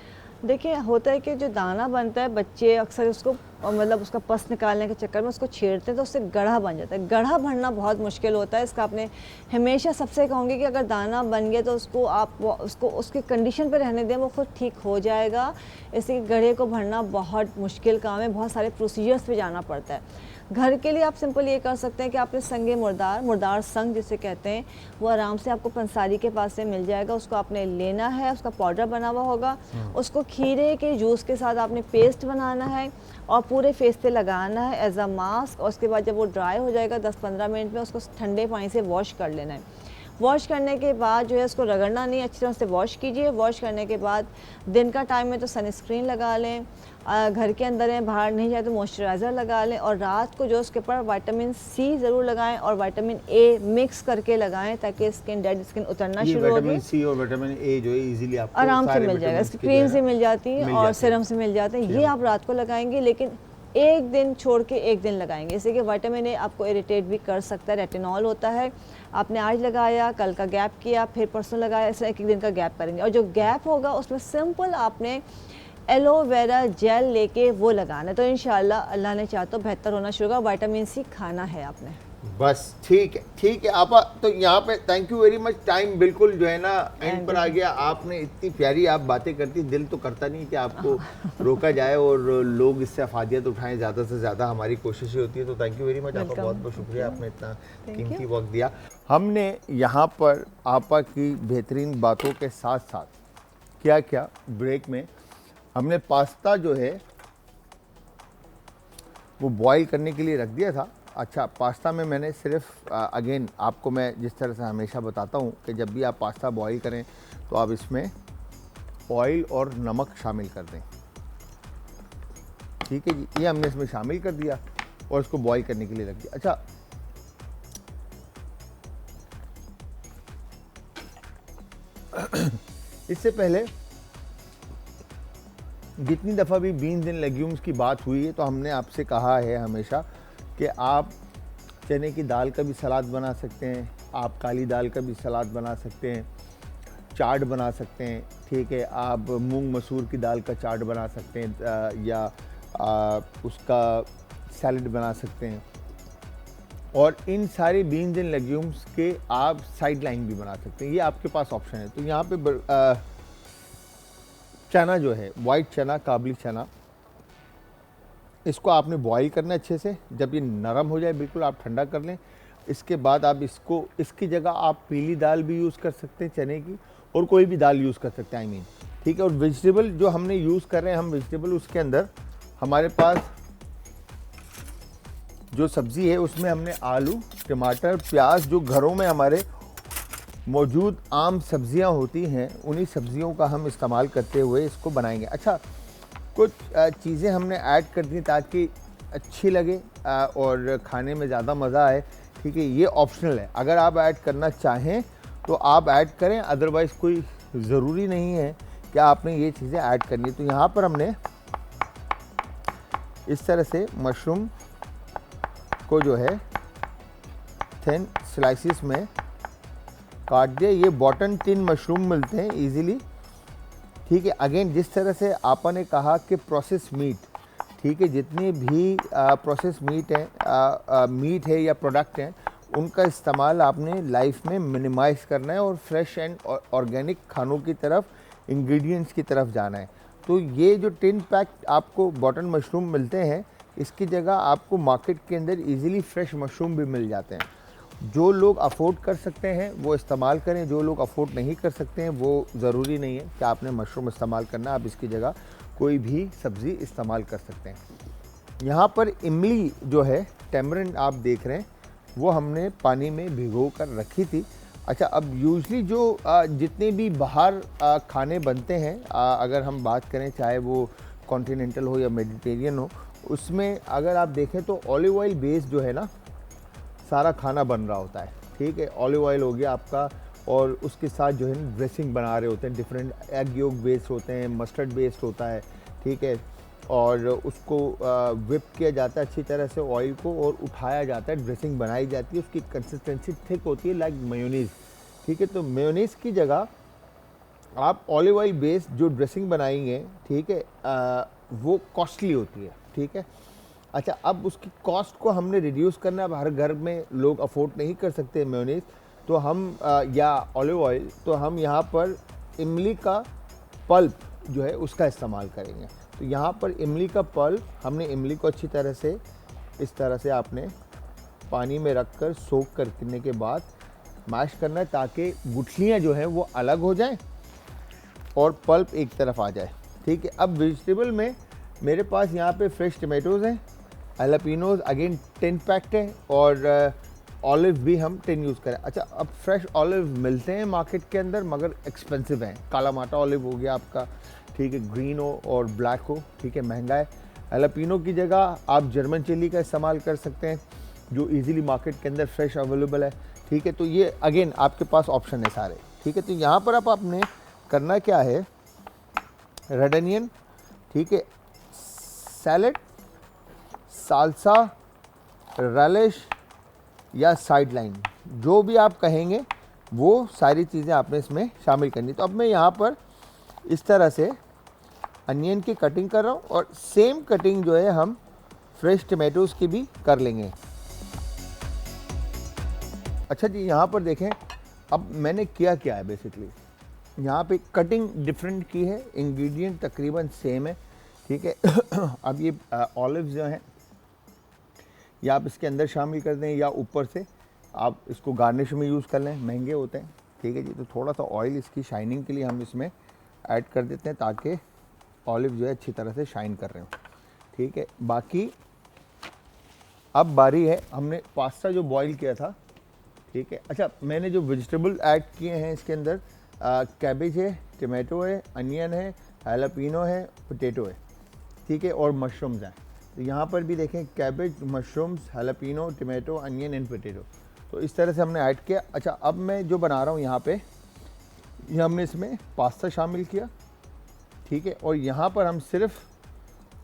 देखिए होता है कि जो दाना बनता है बच्चे अक्सर उसको मतलब उसका पस निकालने के चक्कर में उसको छेड़ते हैं तो उससे गढ़ा बन जाता है। गढ़ा भरना बहुत मुश्किल होता है। इसका आपने हमेशा सबसे कहूँगी कि अगर दाना बन गया तो उसको आप उसको उसके कंडीशन पे रहने दें, वो खुद ठीक हो जाएगा। इसलिए गढ़े को भरना बहुत मुश्किल काम है, बहुत सारे प्रोसीजर्स पे जाना पड़ता है। घर के लिए आप सिंपल ये कर सकते हैं कि आपने संगे मुर्दार संग जिसे कहते हैं, वो आराम से आपको पंसारी के पास से मिल जाएगा। उसको आपने लेना है, उसका पाउडर बना हुआ होगा, उसको खीरे के जूस के साथ आपने पेस्ट बनाना है और पूरे फेस पे लगाना है एज अ मास्क। और उसके बाद जब वो ड्राई हो जाएगा 10-15 मिनट में उसको ठंडे पानी से वॉश कर लेना है। वॉश करने के बाद जो है उसको रगड़ना नहीं, अच्छी तरह से वॉश कीजिए। वॉश करने के बाद दिन का टाइम में तो सनस्क्रीन लगा लें, घर के अंदर है बाहर नहीं जाए तो मॉइस्चराइज़र लगा लें, और रात को जो उसके ऊपर विटामिन सी ज़रूर लगाएं और विटामिन ए मिक्स करके लगाएं ताकि स्किन डेड स्किन उतरना शुरू होगी। विटामिन सी और विटामिन ए जो है इजीली आपको आराम से मिल जाएगा, इसकी क्रीम से मिल जाती है और सीरम से मिल जाते हैं। ये आप रात को लगाएंगे, लेकिन एक दिन छोड़ के एक दिन लगाएंगे। इससे कि विटामिन ए आपको इरिटेट भी कर सकता है। रेटिनॉल होता है, आपने आज लगाया, कल का गैप किया, फिर परसों लगाया, ऐसे एक दिन का गैप करेंगे। और जो गैप होगा उसमें सिंपल आपने एलोवेरा जेल लेके वो लगाना है। तो इंशाल्लाह अल्लाह ने चाहा तो बेहतर होना शुरू होगा। विटामिन सी खाना है आपने बस। ठीक है आपा। तो यहाँ पे thank you very much. Time बिल्कुल जो है ना एंड पर आ गया। आपने इतनी प्यारी आप बातें करती, दिल तो करता नहीं कि आपको रोका जाए और लोग इससे अफादियत उठाएं। ज़्यादा से ज़्यादा हमारी कोशिशें होती है। तो थैंक यू वेरी मच आपका, बहुत बहुत शुक्रिया, आपने इतना कीमती वक्त दिया। हमने यहाँ पर आपा की बेहतरीन बातों के साथ साथ क्या क्या ब्रेक में हमने पास्ता जो है वो बॉईल करने के लिए रख दिया था। अच्छा, पास्ता में मैंने सिर्फ अगेन आपको मैं जिस तरह से हमेशा बताता हूँ कि जब भी आप पास्ता बॉईल करें तो आप इसमें ऑयल और नमक शामिल कर दें। ठीक है जी, ये हमने इसमें शामिल कर दिया और इसको बॉईल करने के लिए रख दिया। अच्छा, इससे पहले जितनी दफ़ा भी बीन्स एंड लेग्यूम्स की बात हुई है तो हमने आपसे कहा है हमेशा कि आप चने की दाल का भी सलाद बना सकते हैं, आप काली दाल का भी सलाद बना सकते हैं, चाट बना सकते हैं। ठीक है, आप मूंग मसूर की दाल का चाट बना सकते हैं या उसका सैलड बना सकते हैं। और इन सारे बीन्स एंड लेग्यूम्स के आप साइड लाइन भी बना सकते हैं, ये आपके पास ऑप्शन है। तो यहाँ पे चना जो है, वाइट चना, काबुली चना, इसको आपने बॉईल करना है अच्छे से। जब ये नरम हो जाए बिल्कुल आप ठंडा कर लें। इसके बाद आप इसको, इसकी जगह आप पीली दाल भी यूज़ कर सकते हैं चने की, और कोई भी दाल यूज़ कर सकते हैं, आई मीन। ठीक है, और वेजिटेबल जो हमने यूज़ कर रहे हैं हम वेजिटेबल, उसके अंदर हमारे पास जो सब्ज़ी है उसमें हमने आलू, टमाटर, प्याज, जो घरों में हमारे मौजूद आम सब्जियां होती हैं उन्हीं सब्जियों का हम इस्तेमाल करते हुए इसको बनाएंगे। अच्छा, कुछ चीज़ें हमने ऐड कर दी ताकि अच्छी लगे और खाने में ज़्यादा मज़ा आए। ठीक है, ये ऑप्शनल है, अगर आप ऐड करना चाहें तो आप ऐड करें, अदरवाइज़ कोई ज़रूरी नहीं है कि आपने ये चीज़ें ऐड करनी। तो यहाँ पर हमने इस तरह से मशरूम को जो है थिन स्लाइसिस में काट दिया। ये बॉटन टिन मशरूम मिलते हैं इजीली। ठीक है, अगेन जिस तरह से आपा ने कहा कि प्रोसेस मीट, ठीक है, जितने भी प्रोसेस मीट है या प्रोडक्ट हैं उनका इस्तेमाल आपने लाइफ में मिनिमाइज़ करना है और फ्रेश एंड ऑर्गेनिक खानों की तरफ, इंग्रेडिएंट्स की तरफ जाना है। तो ये जो टिन पैक आपको बॉटन मशरूम मिलते हैं, इसकी जगह आपको मार्केट के अंदर इजीली फ्रेश मशरूम भी मिल जाते हैं। जो लोग अफोर्ड कर सकते हैं वो इस्तेमाल करें, जो लोग अफोर्ड नहीं कर सकते हैं वो ज़रूरी नहीं है कि आपने मशरूम इस्तेमाल करना, आप इसकी जगह कोई भी सब्ज़ी इस्तेमाल कर सकते हैं। यहाँ पर इमली जो है, टेमरिंड आप देख रहे हैं, वो हमने पानी में भिगो कर रखी थी। अच्छा, अब यूजली जो जितने भी बाहर खाने बनते हैं, अगर हम बात करें चाहे वो कॉन्टिनेंटल हो या मेडिटेरियन हो, उसमें अगर आप देखें तो ऑलिव ऑयल बेस जो है ना सारा खाना बन रहा होता है। ठीक है, ऑलिव ऑयल हो गया आपका, और उसके साथ जो है ड्रेसिंग बना रहे होते हैं, डिफरेंट एग योक बेस्ड होते हैं, मस्टर्ड बेस्ड होता है। ठीक है, और उसको विप किया जाता है अच्छी तरह से ऑयल को, और उठाया जाता है, ड्रेसिंग बनाई जाती है, उसकी कंसिस्टेंसी थिक होती है लाइक मेयोनीज़। ठीक है। तो मेयोनीज की जगह आप ऑलिव ऑयल बेस्ड जो ड्रेसिंग बनाएंगे, ठीक है, वो कॉस्टली होती है, ठीक है। अच्छा, अब उसकी कॉस्ट को हमने रिड्यूस करना है। अब हर घर में लोग अफोर्ड नहीं कर सकते मेयोनीज, तो हम या ऑलिव ऑयल, तो हम यहाँ पर इमली का पल्प जो है उसका इस्तेमाल करेंगे। तो यहाँ पर इमली का पल्प, हमने इमली को अच्छी तरह से इस तरह से आपने पानी में रख कर सोख करने के बाद मैश करना है, ताकि गुठलियाँ जो हैं वो अलग हो जाएं और पल्प एक तरफ आ जाए, ठीक है। अब वेजिटेबल में मेरे पास यहाँ पे फ्रेश टमाटोज़ हैं, हैलापिनोज अगेन 10 पैक्ड है, और ऑलिव भी हम 10 यूज़ करें। अच्छा, अब फ्रेश ऑलिव मिलते हैं मार्केट के अंदर, मगर एक्सपेंसिव हैं। काला माटा ऑलिव हो गया आपका, ठीक है, ग्रीन हो और ब्लैक हो, ठीक है, महंगा है। हैलापिनो की जगह आप जर्मन चिली का इस्तेमाल कर सकते हैं, जो इजीली मार्केट के अंदर फ्रेश अवेलेबल है, ठीक है। तो ये अगेन आपके पास ऑप्शन है सारे, ठीक है। तो यहाँ पर आपने करना क्या है, रेड अनियन, ठीक है, सैलेड, साल्सा, रैलिश या साइड लाइन, जो भी आप कहेंगे वो सारी चीज़ें आपने इसमें शामिल करनी। तो अब मैं यहाँ पर इस तरह से अनियन की कटिंग कर रहा हूँ, और सेम कटिंग जो है हम फ्रेश टमाटोज़ की भी कर लेंगे। अच्छा जी, यहाँ पर देखें, अब मैंने किया क्या है, बेसिकली यहाँ पे कटिंग डिफरेंट की है, इंग्रेडिएंट तकरीबन सेम है, ठीक है। अब ये ऑलिव जो हैं, या आप इसके अंदर शामिल कर दें, या ऊपर से आप इसको गार्निश में यूज़ कर लें, महंगे होते हैं, ठीक है जी। तो थोड़ा सा ऑयल इसकी शाइनिंग के लिए हम इसमें ऐड कर देते हैं, ताकि ऑलिव जो है अच्छी तरह से शाइन कर रहे हो, ठीक है। बाकी अब बारी है, हमने पास्ता जो बॉईल किया था, ठीक है। अच्छा, मैंने जो वेजिटेबल ऐड किए हैं इसके अंदर, कैबेज है, टमाटो है, अनियन है, हैलापिनो है, पोटैटो है, ठीक है, और मशरूम्स हैं। तो यहाँ पर भी देखें, cabbage, mushrooms, jalapeno, tomato, onion and potato, तो इस तरह से हमने ऐड किया। अच्छा, अब मैं जो बना रहा हूँ यहाँ पे, ये हमने इसमें पास्ता शामिल किया, ठीक है, और यहाँ पर हम सिर्फ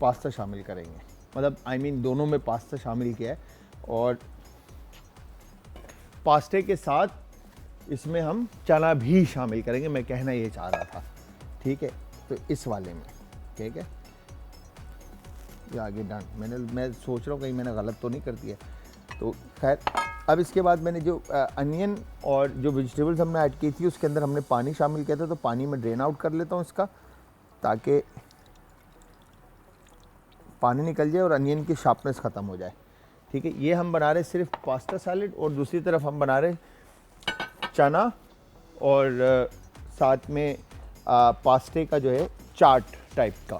पास्ता शामिल करेंगे, मतलब दोनों में पास्ता शामिल किया है, और पास्ते के साथ इसमें हम चना भी शामिल करेंगे, मैं कहना ये चाह रहा था, ठीक है। तो इस वाले में, ठीक है, ये आगे डन। मैं सोच रहा हूँ कहीं मैंने गलत तो नहीं कर दिया। तो खैर, अब इसके बाद मैंने जो अनियन और जो वेजिटेबल्स हमने ऐड की थी, उसके अंदर हमने पानी शामिल किया था, तो पानी में ड्रेन आउट कर लेता हूँ इसका, ताकि पानी निकल जाए और अनियन की शार्पनेस ख़त्म हो जाए, ठीक है। ये हम बना रहे सिर्फ पास्ता सैलेड, और दूसरी तरफ हम बना रहे चना, और साथ में पास्ते का जो है चाट टाइप का,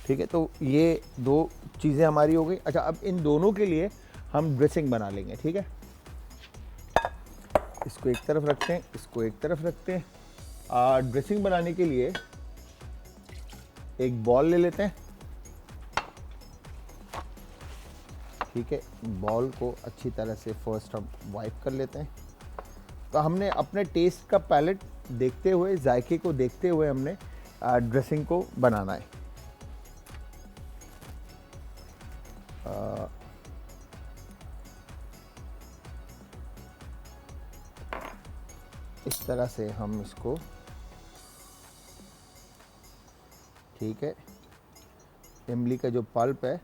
ठीक है। तो ये दो चीज़ें हमारी हो गई। अच्छा, अब इन दोनों के लिए हम ड्रेसिंग बना लेंगे, ठीक है। इसको एक तरफ रखते हैं, इसको एक तरफ रखते हैं। ड्रेसिंग बनाने के लिए एक बॉल ले लेते हैं, ठीक है। बॉल को अच्छी तरह से फर्स्ट हम वाइप कर लेते हैं। तो हमने अपने टेस्ट का पैलेट देखते हुए, जायके को देखते हुए हमने ड्रेसिंग को बनाना है। इस तरह से हम इसको, ठीक है, इमली का जो पल्प है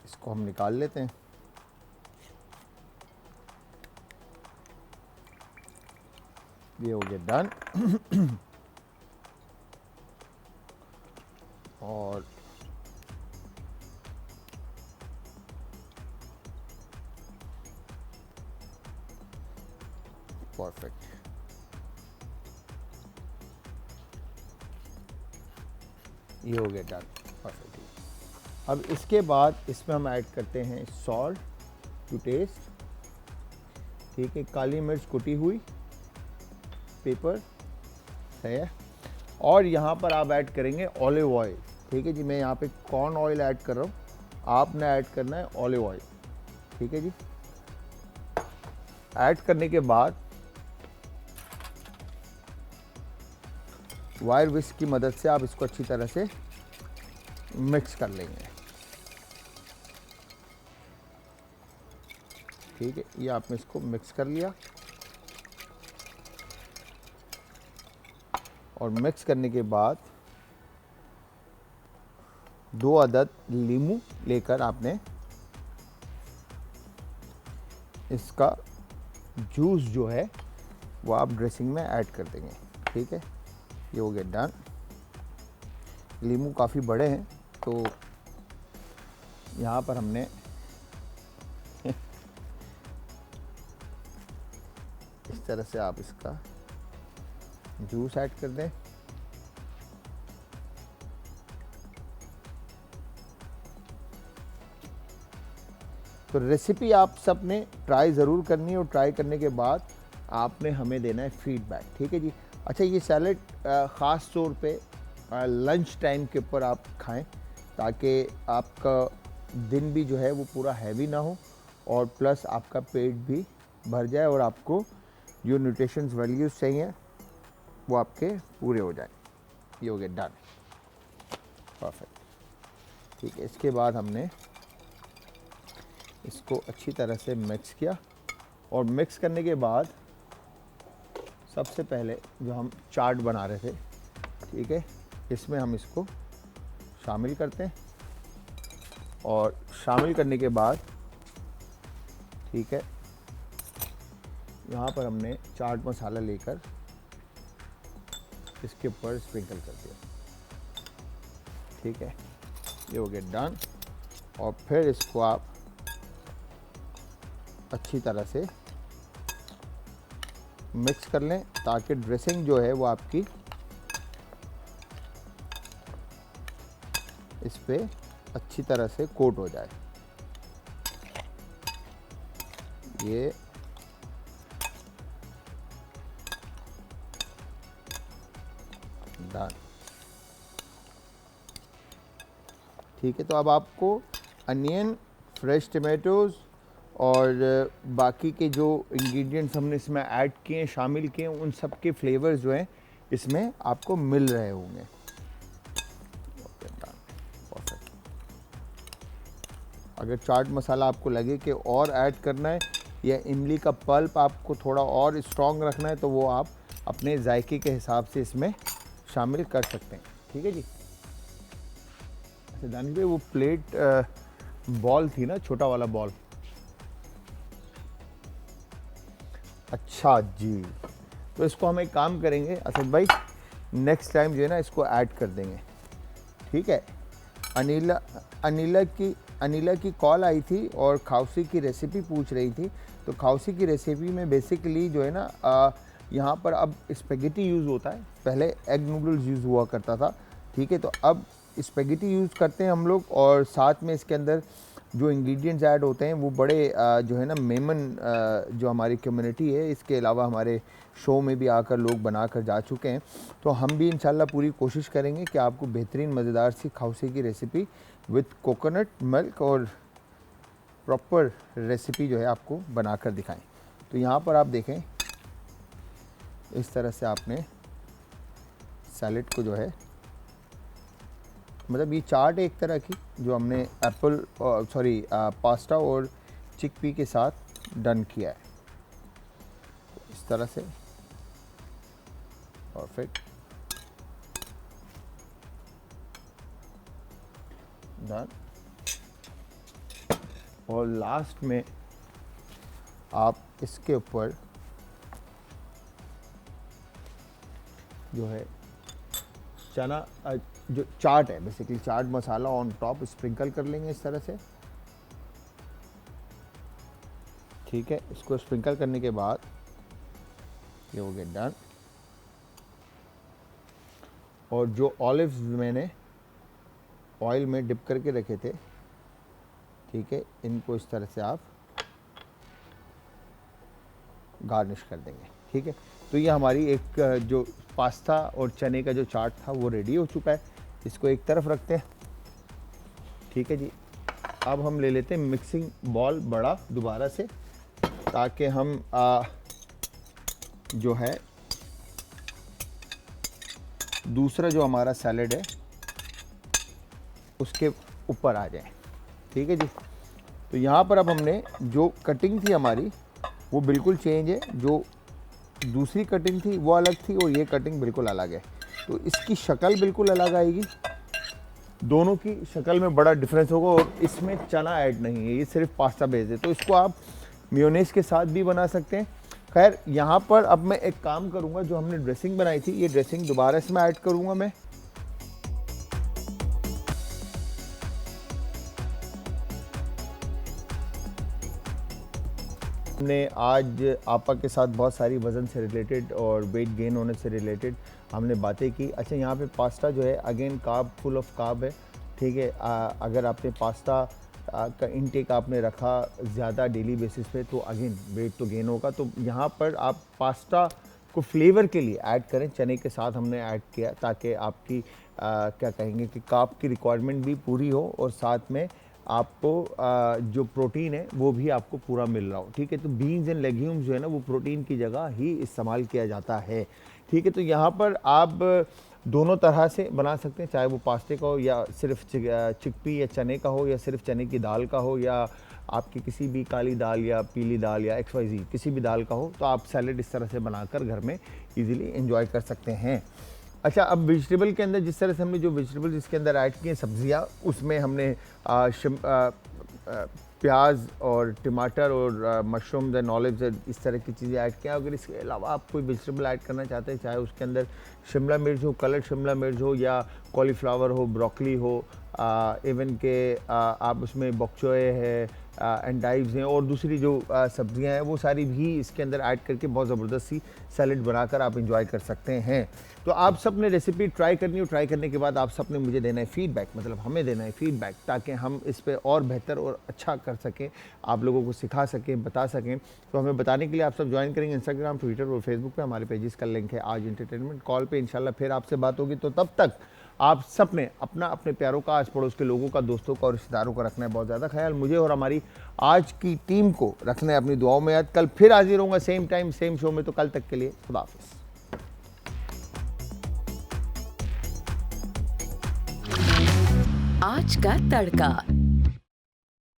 इसको हम निकाल लेते हैं। ये हो गया डन। और परफेक्ट, ये हो गया डन, परफेक्ट। अब इसके बाद इसमें हम ऐड करते हैं सॉल्ट टू टेस्ट, ठीक है, काली मिर्च कुटी हुई, पेपर है, और यहाँ पर आप ऐड करेंगे ऑलिव ऑयल, ठीक है जी। मैं यहाँ पे कॉर्न ऑयल ऐड कर रहा हूँ, आपने ऐड करना है ऑलिव ऑयल, ठीक है जी। ऐड करने के बाद वायर विस्क की मदद से आप इसको अच्छी तरह से मिक्स कर लेंगे। ठीक है, ये आपने इसको मिक्स कर लिया और मिक्स करने के बाद 2 अदद नींबू लेकर आपने इसका जूस जो है वो आप ड्रेसिंग में ऐड कर देंगे। ठीक है, ये हो गया डन। नींबू काफ़ी बड़े हैं तो यहाँ पर हमने इस तरह से आप इसका जूस ऐड कर दें। तो रेसिपी आप सब ने ट्राई ज़रूर करनी है और ट्राई करने के बाद आपने हमें देना है फीडबैक। ठीक है जी। अच्छा, ये सैलेड ख़ास तौर पे लंच टाइम के ऊपर आप खाएं ताकि आपका दिन भी जो है वो पूरा हैवी ना हो और प्लस आपका पेट भी भर जाए और आपको जो न्यूट्रिशंस वैल्यूज़ चाहिए वो आपके पूरे हो जाए। ये हो गया डन, परफेक्ट। ठीक है, इसके बाद हमने इसको अच्छी तरह से मिक्स किया और मिक्स करने के बाद सबसे पहले जो हम चाट बना रहे थे, ठीक है, इसमें हम इसको शामिल करते हैं और शामिल करने के बाद, ठीक है, यहाँ पर हमने चाट मसाला लेकर इसके ऊपर स्प्रिंकल कर दिया। ठीक है, ये हो गया डन। और फिर इसको आप अच्छी तरह से मिक्स कर लें ताकि ड्रेसिंग जो है वो आपकी इस पे अच्छी तरह से कोट हो जाए। ये डन। ठीक है, तो अब आपको अनियन, फ्रेश टमाटोज़ और बाकी के जो इंग्रेडिएंट्स हमने इसमें ऐड किए हैं, शामिल किए हैं, उन सब के फ्लेवर्स जो हैं इसमें आपको मिल रहे होंगे। परफेक्ट। अगर चाट मसाला आपको लगे कि और ऐड करना है या इमली का पल्प आपको थोड़ा और स्ट्रॉन्ग रखना है तो वो आप अपने जायके के हिसाब से इसमें शामिल कर सकते हैं। ठीक है जी। अच्छा दानिश भाई, वो प्लेट बॉल थी ना, छोटा वाला बॉल, अच्छा जी, तो इसको हम एक काम करेंगे असद भाई, नेक्स्ट टाइम जो है ना इसको ऐड कर देंगे। ठीक है। अनिला की कॉल आई थी और खाउसी की रेसिपी पूछ रही थी। तो खाउसी की रेसिपी में बेसिकली जो है ना यहाँ पर अब स्पेगेटी यूज़ होता है, पहले एग नूडल्स यूज़ हुआ करता था। ठीक है, तो अब स्पेगेटी यूज़ करते हैं हम लोग और साथ में इसके अंदर जो इंग्रेडिएंट्स ऐड होते हैं वो बड़े जो है ना मेमन जो हमारी कम्युनिटी है, इसके अलावा हमारे शो में भी आकर लोग बना कर जा चुके हैं। तो हम भी इंशाल्लाह पूरी कोशिश करेंगे कि आपको बेहतरीन मज़ेदार सी खाउसी की रेसिपी विथ कोकोनट मिल्क और प्रॉपर रेसिपी जो है आपको बना कर दिखाएँ। तो यहाँ पर आप देखें, इस तरह से आपने सैलेड को जो है, मतलब ये चाट एक तरह की जो हमने पास्ता और चिकपी के साथ डन किया है, इस तरह से। Perfect, done. और लास्ट में आप इसके ऊपर जो है चना जो चाट है, basically chaat masala on top sprinkle कर लेंगे इस तरह से। ठीक है, इसको स्प्रिंकल करने के बाद ये हो गया डन। और जो ऑलिव्स मैंने ऑयल में डिप करके रखे थे, ठीक है, इनको इस तरह से आप गार्निश कर देंगे। ठीक है, तो ये हमारी एक जो पास्ता और चने का जो चाट था वो रेडी हो चुका है। इसको एक तरफ रखते हैं। ठीक है जी। अब हम ले लेते हैं मिक्सिंग बॉल बड़ा दोबारा से, ताकि हम जो है दूसरा जो हमारा सैलेड है उसके ऊपर आ जाए। ठीक है जी। तो यहाँ पर अब हमने जो कटिंग थी हमारी वो बिल्कुल चेंज है, जो दूसरी कटिंग थी वो अलग थी और ये कटिंग बिल्कुल अलग है। तो इसकी शक्ल बिल्कुल अलग आएगी, दोनों की शक्ल में बड़ा डिफरेंस होगा। और इसमें चना ऐड नहीं है, ये सिर्फ पास्ता बेस है, तो इसको आप मेयोनेज़ के साथ भी बना सकते हैं। खैर यहाँ पर अब मैं एक काम करूँगा, जो हमने ड्रेसिंग बनाई थी ये ड्रेसिंग दोबारा इसमें ऐड करूँगा मैं। हमने आज आपा के साथ बहुत सारी वज़न से रिलेटेड और वेट गेन होने से रिलेटेड हमने बातें की। अच्छा, यहाँ पे पास्ता जो है again carb, full of carb है, ठीक है। अगर आपने पास्ता का इनटेक आपने रखा ज़्यादा डेली बेसिस पे तो अगेन वेट तो गेन होगा। तो यहाँ पर आप पास्ता को फ्लेवर के लिए ऐड करें, चने के साथ हमने ऐड किया ताकि आपकी क्या कहेंगे कि कार्ब की रिक्वायरमेंट भी पूरी हो और साथ में आपको जो प्रोटीन है वो भी आपको पूरा मिल रहा हो, ठीक है। तो बीन्स एंड लेग्यूम्स जो है ना वो प्रोटीन की जगह ही इस्तेमाल किया जाता है, ठीक है। तो यहाँ पर आप दोनों तरह से बना सकते हैं, चाहे वो पास्ते का हो या सिर्फ चिकपी या चने का हो या सिर्फ चने की दाल का हो या आपकी किसी भी काली दाल या पीली दाल या XYZ किसी भी दाल का हो, तो आप सैलेड इस तरह से बनाकर घर में इजीली एंजॉय कर सकते हैं। अच्छा, अब वेजिटेबल के अंदर जिस तरह से हमने जो वेजिटेबल इसके अंदर ऐड किए सब्जियां, उसमें हमने प्याज और टमाटर और मशरूम्स एंड ऑलिव्स इस तरह की चीज़ें ऐड किया। अगर इसके अलावा आप कोई वेजिटेबल ऐड करना चाहते हैं, चाहे उसके अंदर शिमला मिर्च हो, कलर्ड शिमला मिर्च हो या कॉलीफ्लावर हो, ब्रोकली हो, इवन के आप उसमें बॉक चोए है, एंडाइव्स हैं और दूसरी जो सब्जियां हैं वो सारी भी इसके अंदर ऐड करके बहुत ज़बरदस्त सी सैलेड बनाकर आप इंजॉय कर सकते हैं। तो आप सब ने रेसिपी ट्राई करनी हो, ट्राई करने के बाद आप सब ने मुझे देना है फीडबैक, मतलब हमें देना है फीडबैक, ताकि हम इस पे और बेहतर और अच्छा कर सकें, आप लोगों को सिखा सकें, बता सकें। तो हमें बताने के लिए आप सब ज्वाइन करेंगे इंस्टाग्राम, ट्विटर और फेसबुक पे, हमारे पेजेस का लिंक है आज एंटरटेनमेंट। कॉल पे इंशाल्लाह फिर आपसे बात होगी, तो तब तक आप सब ने अपना अपने प्यारों का, आस पड़ोस के लोगों का, दोस्तों का और रिश्तेदारों का रखना है बहुत ज़्यादा ख्याल। मुझे और हमारी आज की टीम को रखना है अपनी दुआओं में याद। कल फिर हाजिर होऊंगा सेम टाइम सेम शो में, तो कल तक के लिए खुदा हाफिज़। आज का तड़का।